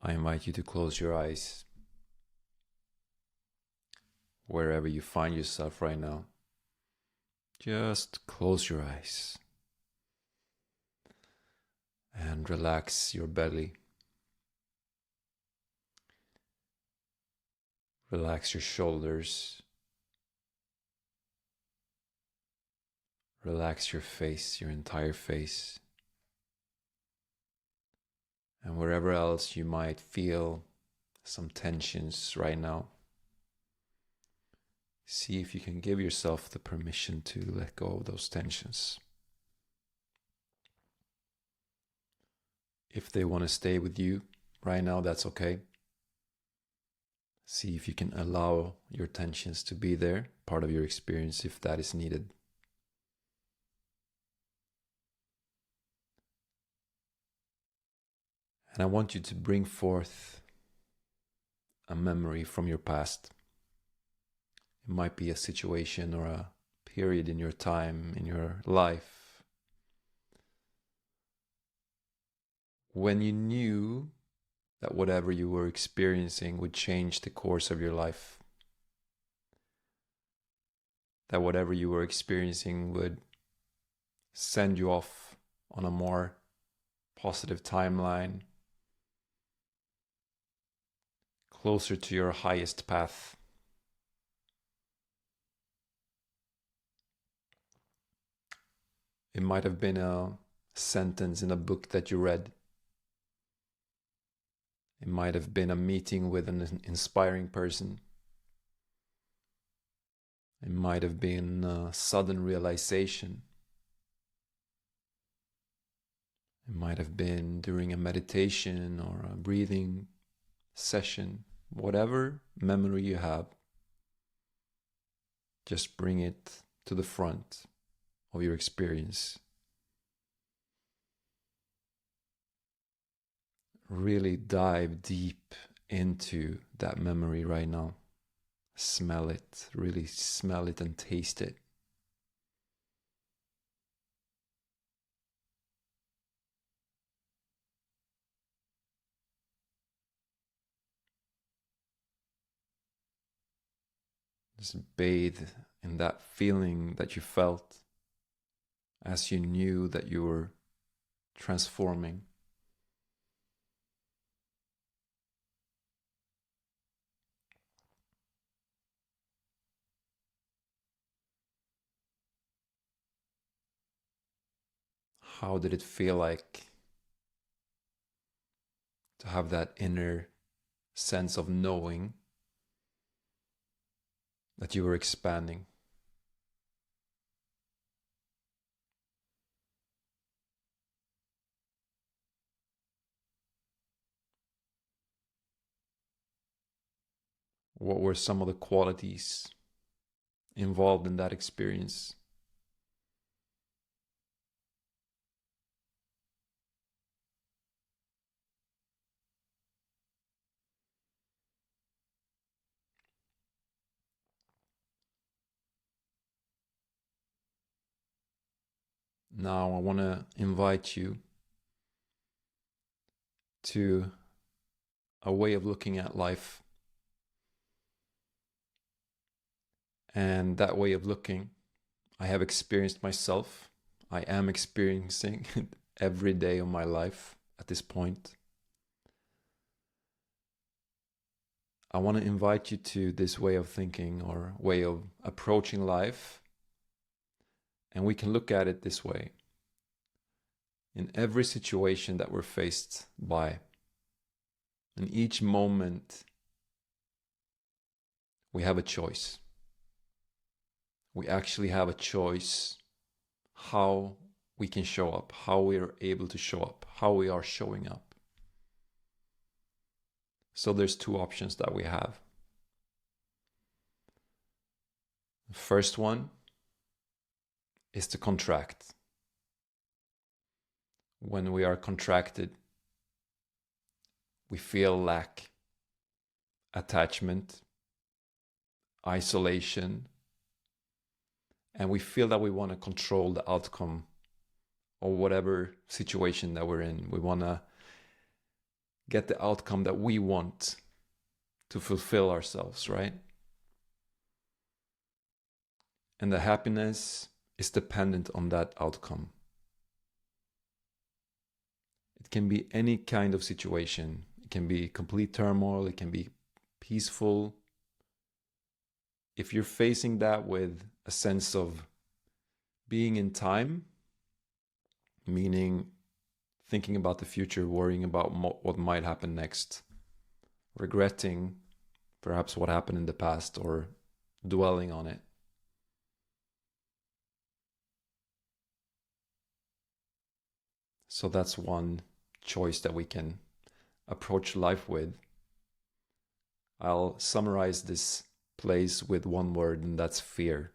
I invite you to close your eyes wherever you find yourself right now. Just close your eyes and relax your belly. Relax your shoulders. Relax your face, your entire face. And wherever else you might feel some tensions right now, see if you can give yourself the permission to let go of those tensions. If they want to stay with you right now, that's okay. See if you can allow your tensions to be there, part of your experience if that is needed. And I want you to bring forth a memory from your past. It might be a situation or a period in your time, in your life, when you knew that whatever you were experiencing would change the course of your life. That whatever you were experiencing would send you off on a more positive timeline, closer to your highest path. It might have been a sentence in a book that you read. It might have been a meeting with an inspiring person. It might have been a sudden realization. It might have been during a meditation or a breathing session. Whatever memory you have, just bring it to the front of your experience. Really dive deep into that memory right now. Smell it, really smell it and taste it. Just bathe in that feeling that you felt as you knew that you were transforming. How did it feel like to have that inner sense of knowing that you were expanding? What were some of the qualities involved in that experience? Now I want to invite you to a way of looking at life. And that way of looking, I have experienced myself. I am experiencing every day of my life at this point. I want to invite you to this way of thinking or way of approaching life. And we can look at it this way. In every situation that we're faced by, in each moment, we have a choice. We actually have a choice how we can show up, how we are able to show up, how we are showing up. So there's two options that we have. The first one is to contract. When we are contracted, we feel lack, attachment, isolation, and we feel that we want to control the outcome of whatever situation that we're in. We want to get the outcome that we want to fulfill ourselves, right? And the happiness is dependent on that outcome. It can be any kind of situation. It can be complete turmoil. It can be peaceful. If you're facing that with a sense of being in time, meaning thinking about the future, worrying about what might happen next, regretting perhaps what happened in the past, or dwelling on it, so that's one choice that we can approach life with. I'll summarize this place with one word, and that's fear.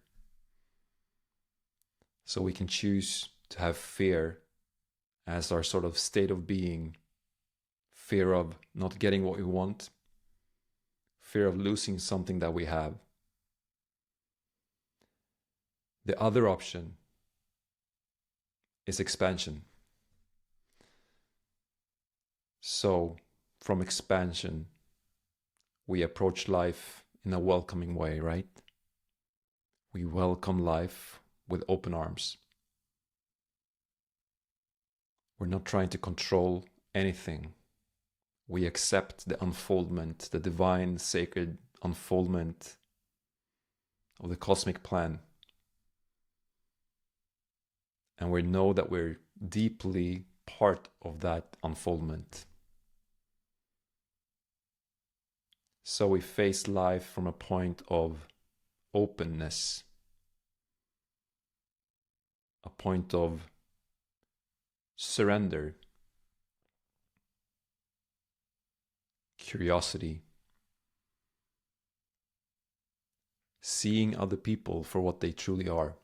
So we can choose to have fear as our sort of state of being, fear of not getting what we want, fear of losing something that we have. The other option is expansion. So from expansion, we approach life in a welcoming way, right? We welcome life with open arms. We're not trying to control anything. We accept the unfoldment, the divine, sacred unfoldment of the cosmic plan. And we know that we're deeply part of that unfoldment. So we face life from a point of openness, a point of surrender, curiosity, seeing other people for what they truly are.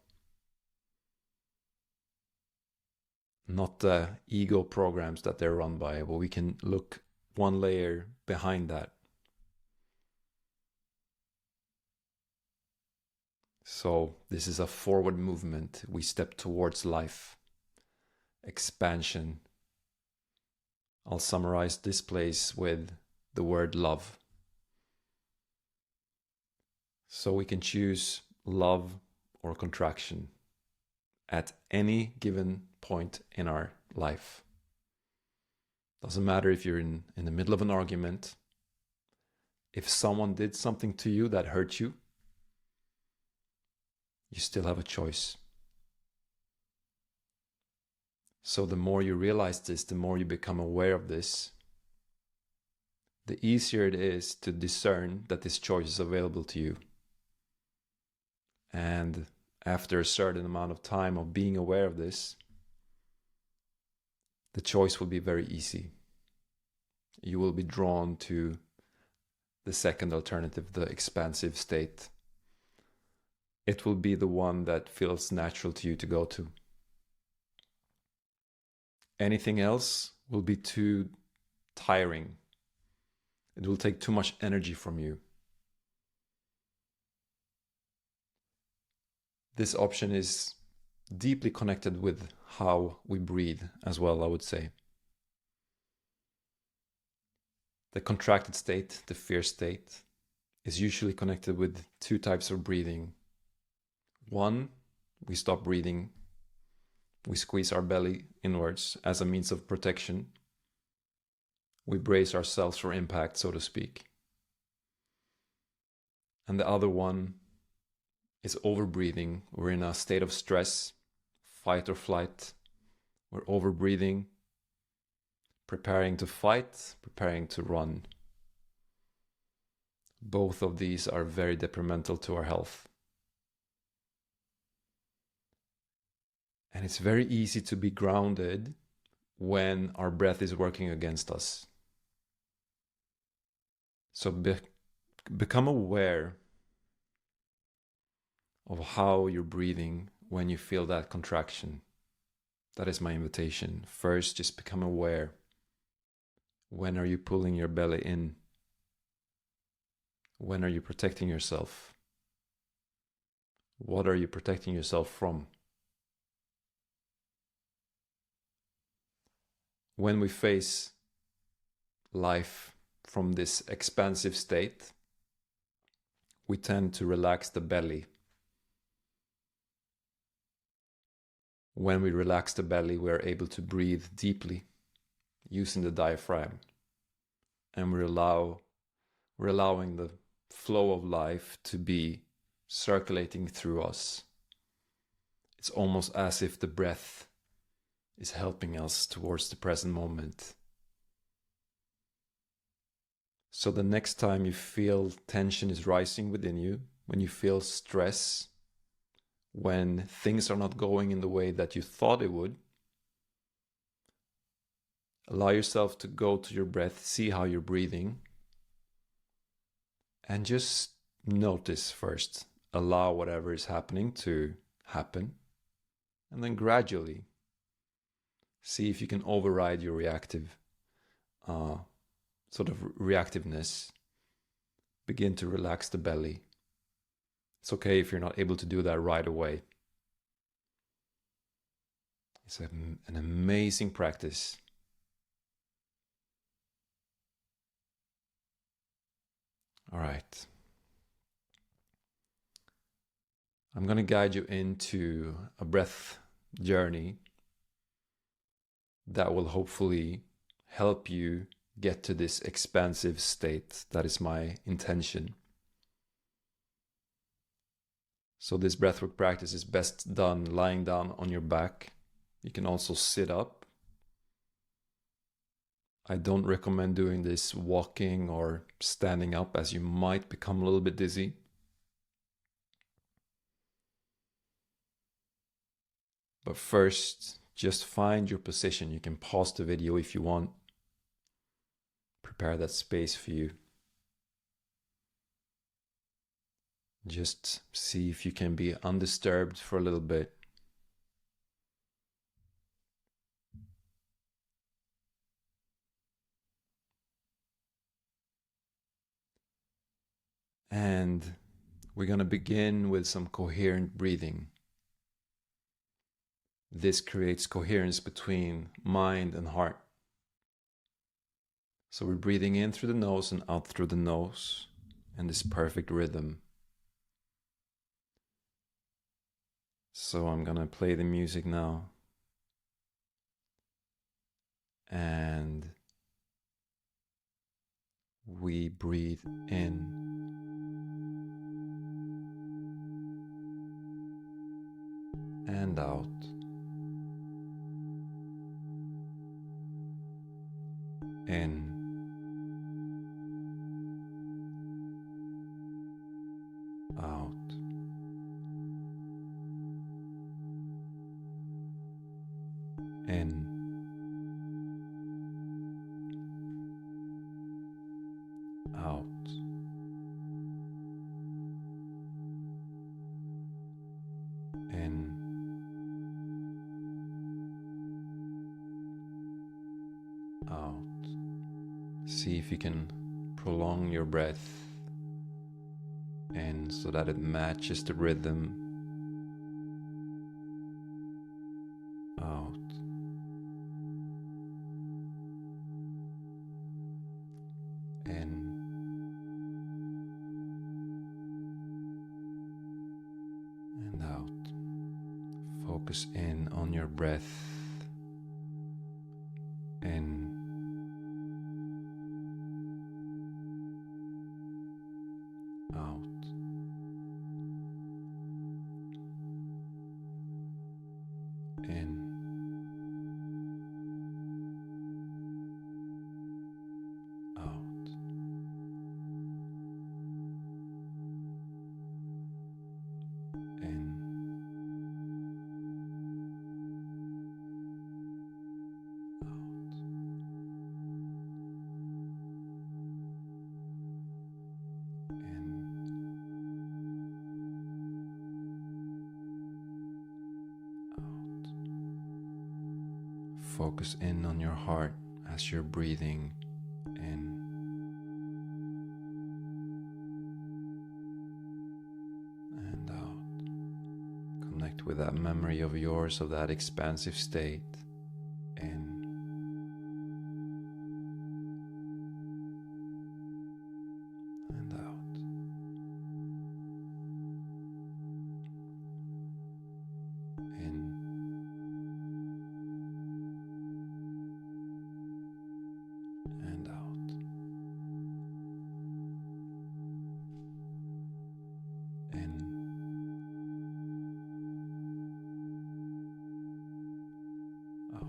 Not the ego programs that they're run by, but we can look one layer behind that. So this is a forward movement. We step towards life, expansion. I'll summarize this place with the word love. So we can choose love or contraction at any given point in our life. Doesn't matter if you're in the middle of an argument. If someone did something to you that hurt you, you still have a choice. So the more you realize this, the more you become aware of this, the easier it is to discern that this choice is available to you. And after a certain amount of time of being aware of this, the choice will be very easy. You will be drawn to the second alternative, the expansive state. It will be the one that feels natural to you to go to. Anything else will be too tiring. It will take too much energy from you. This option is deeply connected with how we breathe as well, I would say. The contracted state, the fear state, is usually connected with two types of breathing. One, we stop breathing. We squeeze our belly inwards as a means of protection. We brace ourselves for impact, so to speak. And the other one is overbreathing. We're in a state of stress, fight or flight. We're overbreathing, preparing to fight, preparing to run. Both of these are very detrimental to our health. And it's very easy to be grounded when our breath is working against us. So become aware of how you're breathing when you feel that contraction. That is my invitation. First, just become aware. When are you pulling your belly in? When are you protecting yourself? What are you protecting yourself from? When we face life from this expansive state, we tend to relax the belly. When we relax the belly, we're able to breathe deeply using the diaphragm. And we're allowing the flow of life to be circulating through us. It's almost as if the breath is helping us towards the present moment. So the next time you feel tension is rising within you, when you feel stress, when things are not going in the way that you thought it would, allow yourself to go to your breath, see how you're breathing, and just notice first. Allow whatever is happening to happen, and then gradually see if you can override your reactive reactiveness. Begin to relax the belly. It's okay if you're not able to do that right away. It's an amazing practice. All right. I'm going to guide you into a breath journey that will hopefully help you get to this expansive state. That is my intention. So this breathwork practice is best done lying down on your back. You can also sit up. I don't recommend doing this walking or standing up, as you might become a little bit dizzy. But first, just find your position. You can pause the video if you want. Prepare that space for you. Just see if you can be undisturbed for a little bit. And we're going to begin with some coherent breathing. This creates coherence between mind and heart. So we're breathing in through the nose and out through the nose in this perfect rhythm. So I'm going to play the music now. And we breathe in. And out. In. Out. In. Out. In. Out. See if you can prolong your breath in so that it matches the rhythm. Out. In. And out. Focus in on your breath. In. Out. In. Out. In. Out. In. Out. Focus in on your heart as you're breathing in. And out. Connect with that memory of yours of that expansive state. In. and out. In and out. In out.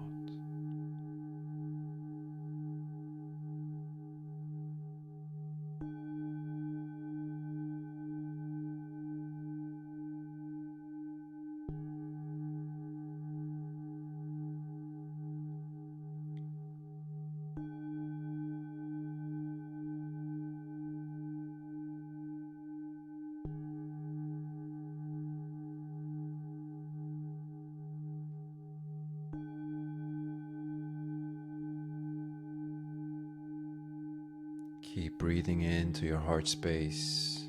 Keep breathing into your heart space.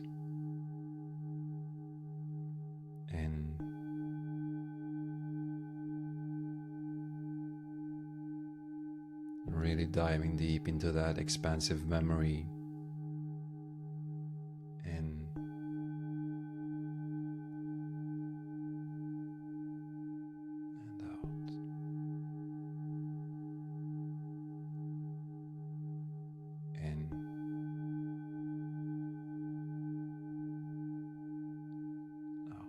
In really diving deep into that expansive memory. In and out. In out.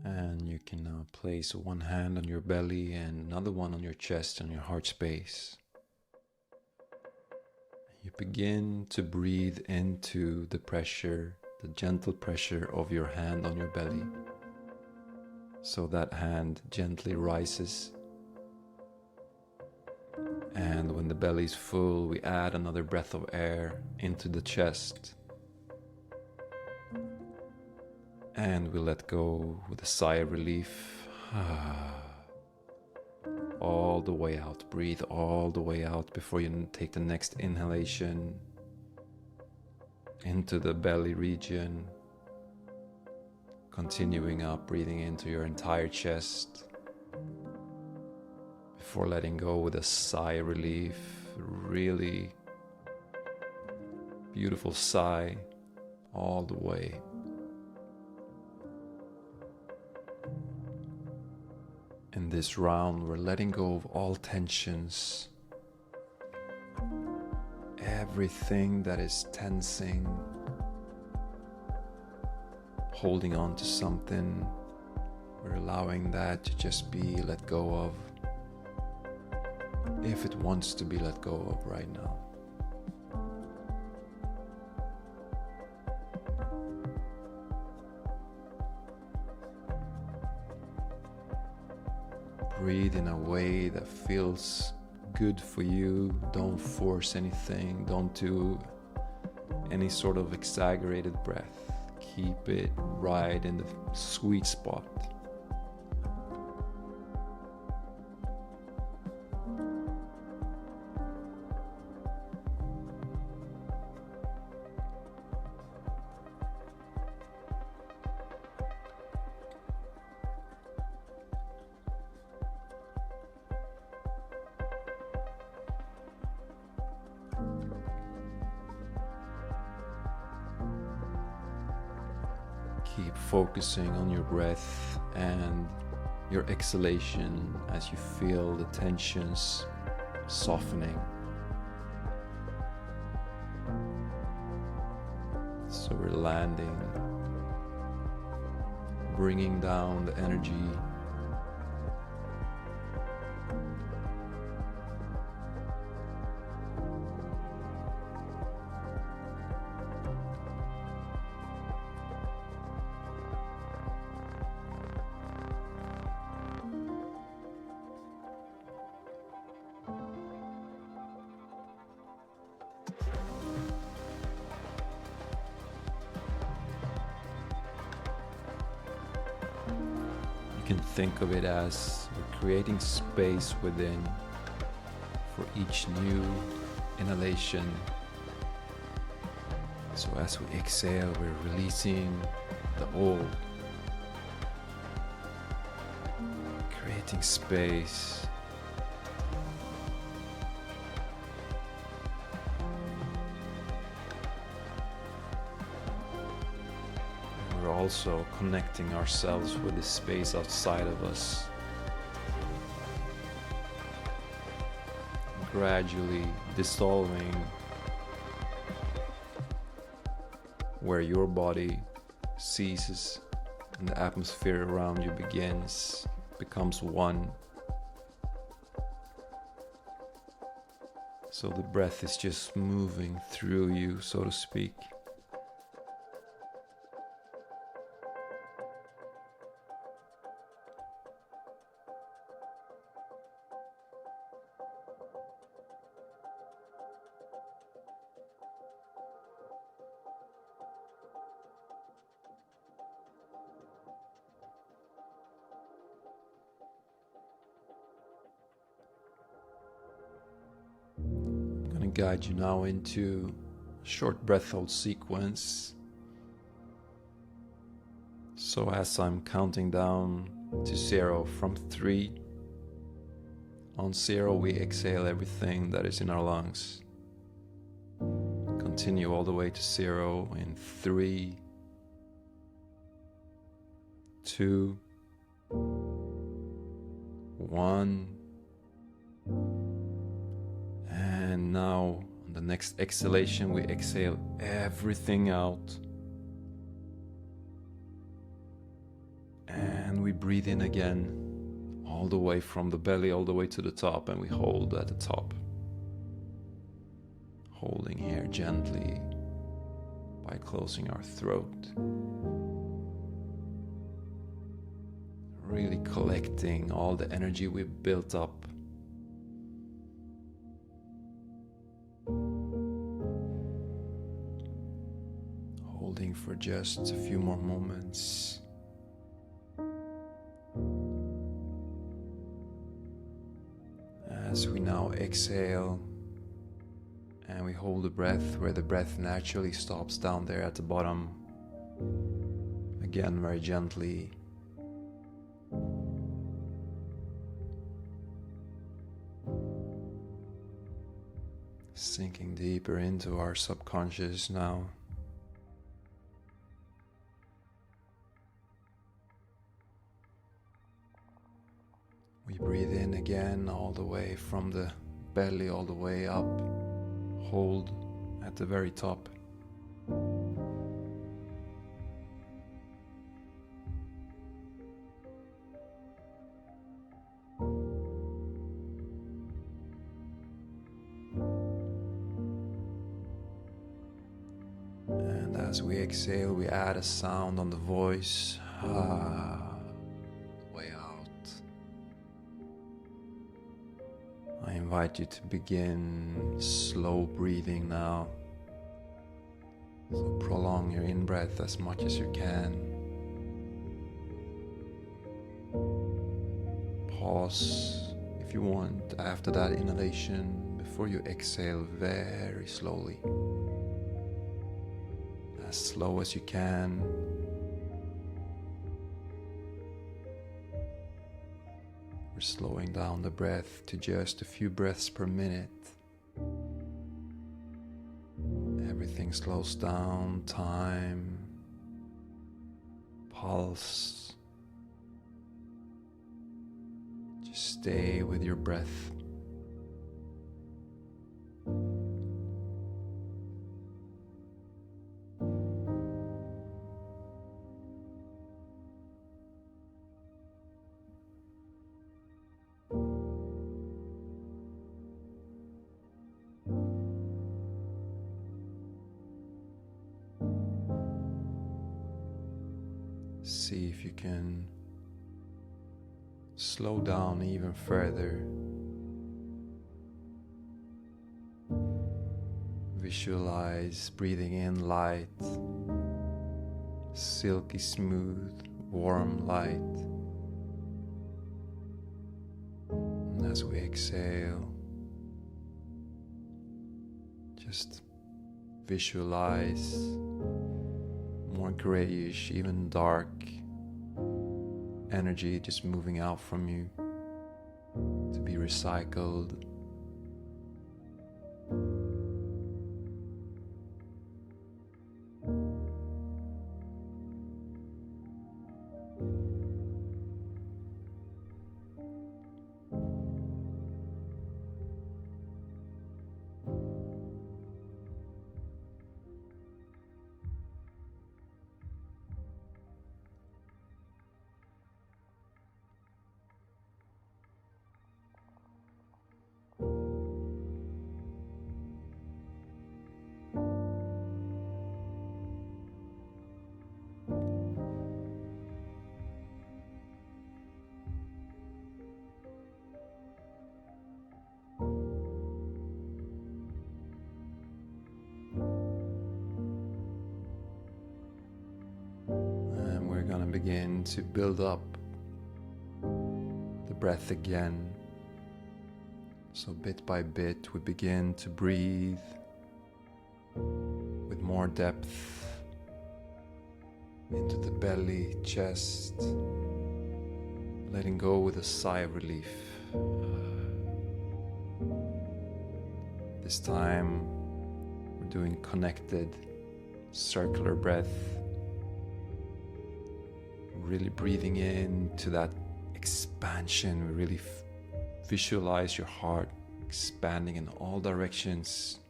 And you can now place one hand on your belly and another one on your chest and your heart space. You begin to breathe into the pressure, the gentle pressure of your hand on your belly. So that hand gently rises. And when the belly is full, we add another breath of air into the chest. And we let go with a sigh of relief. All the way out. Breathe all the way out before you take the next inhalation into the belly region. Continuing up, breathing into your entire chest before letting go with a sigh of relief. Really beautiful sigh all the way. In this round, we're letting go of all tensions, everything that is tensing, holding on to something. We're allowing that to just be let go of, if it wants to be let go of right now. Breathe in a way that feels good for you. Don't force anything. Don't do any sort of exaggerated breath. Keep it right in the sweet spot. Keep focusing on your breath and your exhalation as you feel the tensions softening. So we're landing, bringing down the energy can think of it as we're creating space within for each new inhalation. So as we exhale, we're releasing the old, creating space. And we're also connecting ourselves with the space outside of us, gradually dissolving where your body ceases and the atmosphere around you becomes one. So the breath is just moving through you, so to speak. I'm going to guide you now into a short breath hold sequence. So as I'm counting down to 0 from 3, on 0 we exhale everything that is in our lungs. Continue all the way to 0 in 3, 2, 1. And now on the next exhalation we exhale everything out. And we breathe in again, all the way from the belly all the way to the top, and we hold at the top. Holding here gently by closing our throat. Really collecting all the energy we've built up. Holding for just a few more moments. As we now exhale and we hold the breath where the breath naturally stops down there at the bottom. Again, very gently. Sinking deeper into our subconscious now. We breathe in again all the way from the belly all the way up. Hold at the very top. And as we exhale, we add a sound on the voice. Way out. I invite you to begin slow breathing now. So prolong your in-breath as much as you can. Pause if you want after that inhalation before you exhale very slowly. As slow as you can. We're slowing down the breath to just a few breaths per minute. Everything slows down, time, pulse. Just stay with your breath. See if you can slow down even further. Visualize breathing in light, silky smooth, warm light. as we exhale, just visualize more grayish, even dark energy just moving out from you to be recycled. And we're going to begin to build up the breath again. So bit by bit we begin to breathe with more depth into the belly, chest, letting go with a sigh of relief. This time we're doing connected circular breath, really breathing into that expansion. We really visualize your heart expanding in all directions.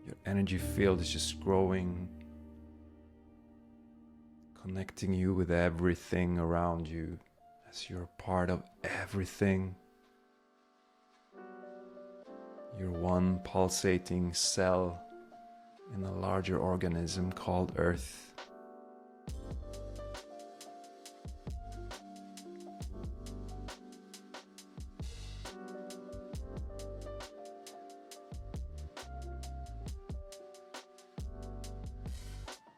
Your energy field is just growing, connecting you with everything around you as you're part of everything. You're one pulsating cell in a larger organism called Earth.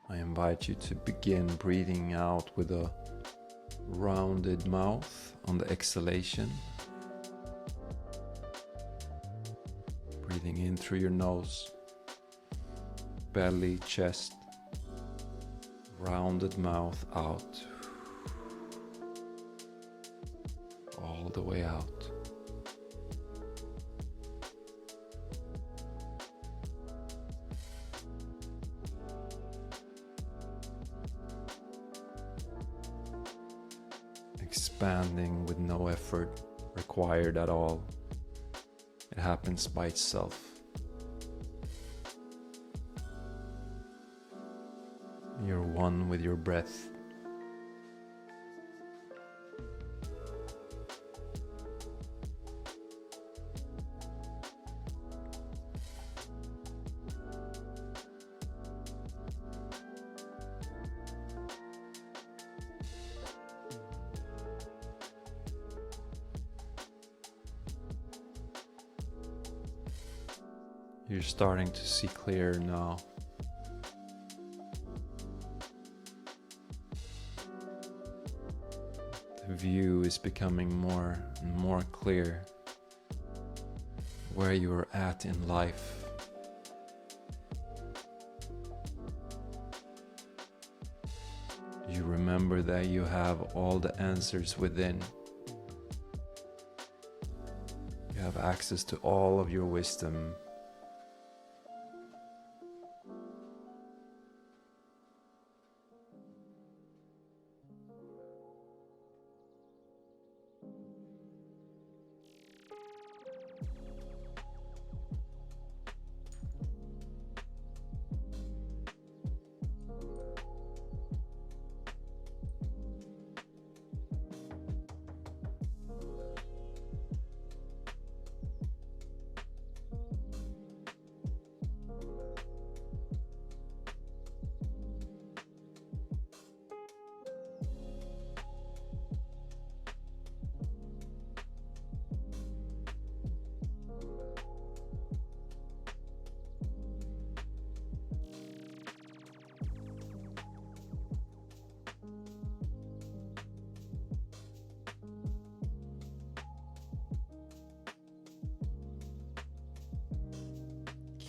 I invite you to begin breathing out with a rounded mouth on the exhalation. Breathing in through your nose, belly, chest, rounded mouth out, all the way out. Expanding with no effort required at all. It happens by itself. You're one with your breath. You're starting to see clear now. The view is becoming more and more clear where you're at in life. You remember that you have all the answers within. You have access to all of your wisdom.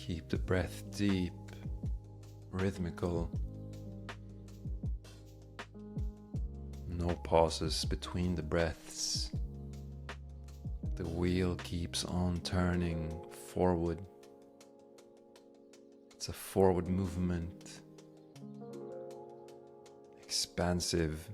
Keep the breath deep, rhythmical. No pauses between the breaths. The wheel keeps on turning forward. It's a forward movement. Expansive.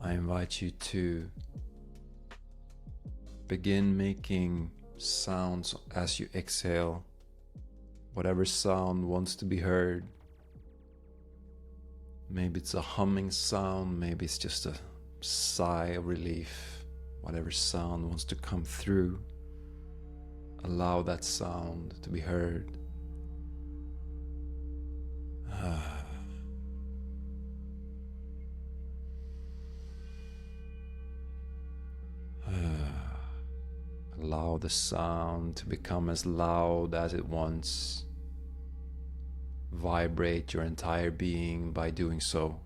I invite you to begin making sounds as you exhale. Whatever sound wants to be heard. Maybe it's a humming sound, maybe it's just a sigh of relief. Whatever sound wants to come through, allow that sound to be heard. Allow the sound to become as loud as it wants. Vibrate your entire being by doing so.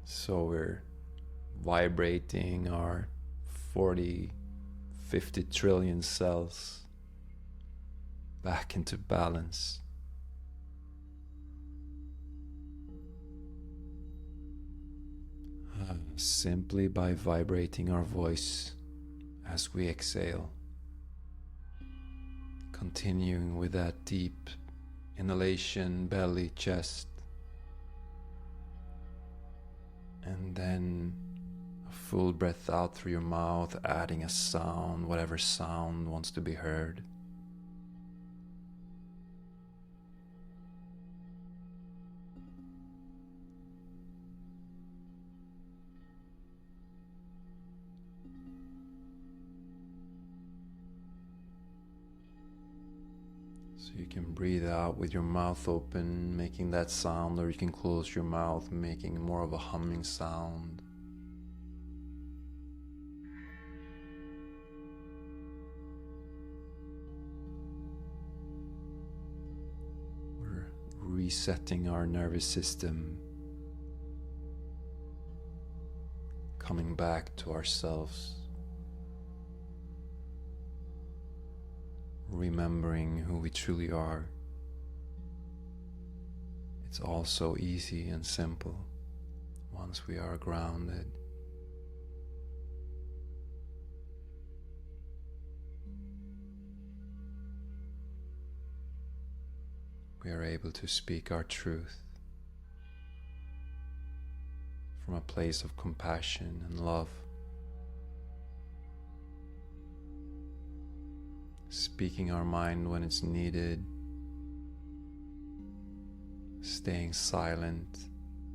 So we're vibrating our 40, 50 trillion cells back into balance. Simply by vibrating our voice as we exhale. Continuing with that deep inhalation, belly, chest. And then a full breath out through your mouth, adding a sound, whatever sound wants to be heard. So you can breathe out with your mouth open, making that sound, or you can close your mouth, making more of a humming sound. We're resetting our nervous system, coming back to ourselves. Remembering who we truly are. It's all so easy and simple once we are grounded. We are able to speak our truth from a place of compassion and love. Speaking our mind when it's needed, staying silent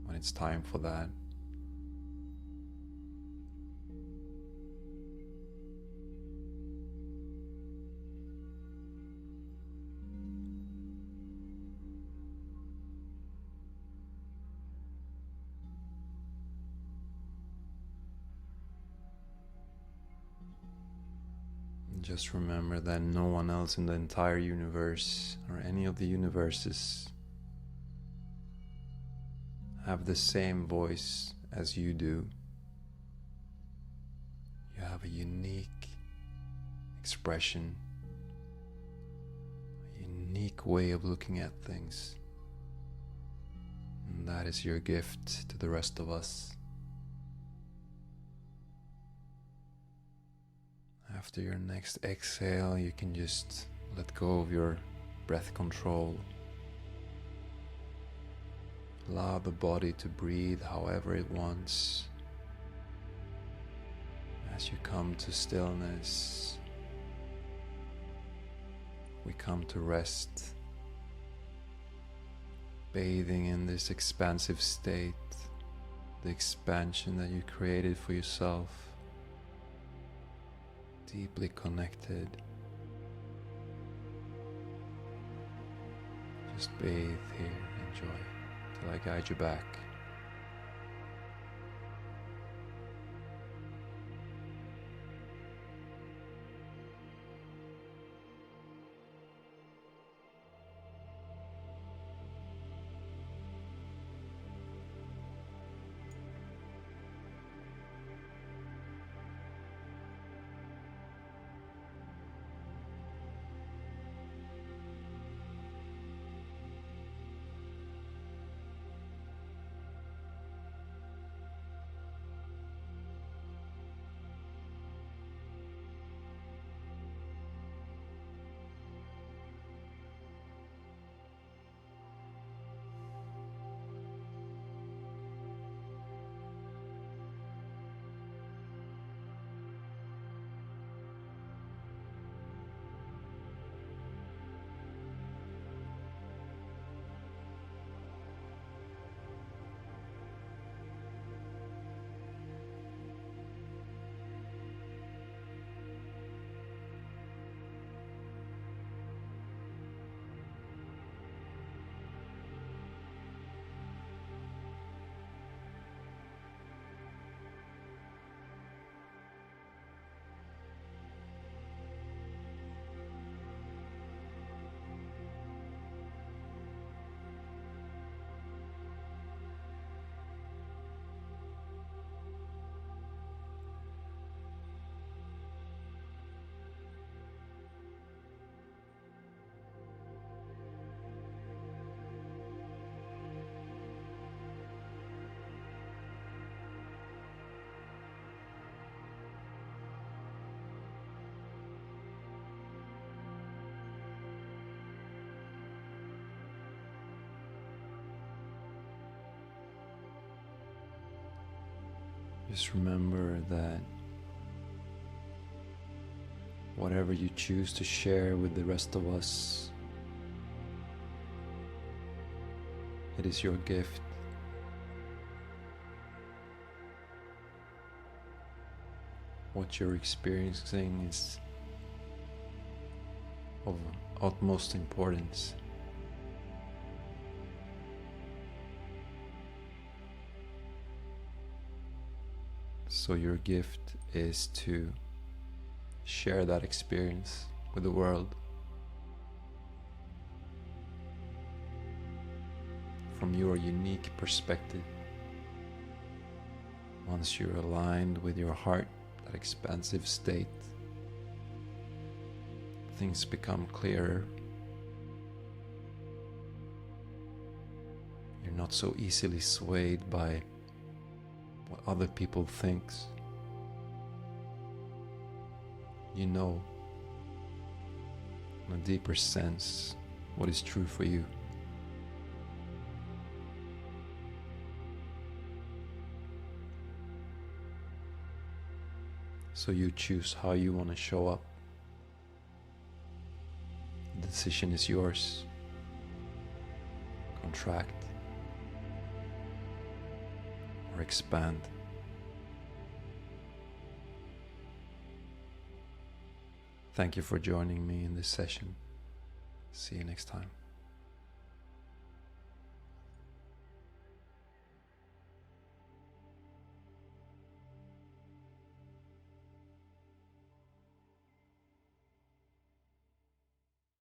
when it's time for that. Just remember that no one else in the entire universe or any of the universes have the same voice as you do. You have a unique expression, a unique way of looking at things, and that is your gift to the rest of us. After your next exhale, you can just let go of your breath control. Allow the body to breathe however it wants. As you come to stillness, we come to rest, bathing in this expansive state, the expansion that you created for yourself. deeply connected. Just bathe here, enjoy, till I guide you back. Just remember that whatever you choose to share with the rest of us, it is your gift. What you're experiencing is of utmost importance. So your gift is to share that experience with the world from your unique perspective. Once you're aligned with your heart, that expansive state, things become clearer. You're not so easily swayed by what other people think. You know, in a deeper sense, what is true for you. So you choose how you want to show up. The decision is yours. Contract or expand. Thank you for joining me in this session. See you next time.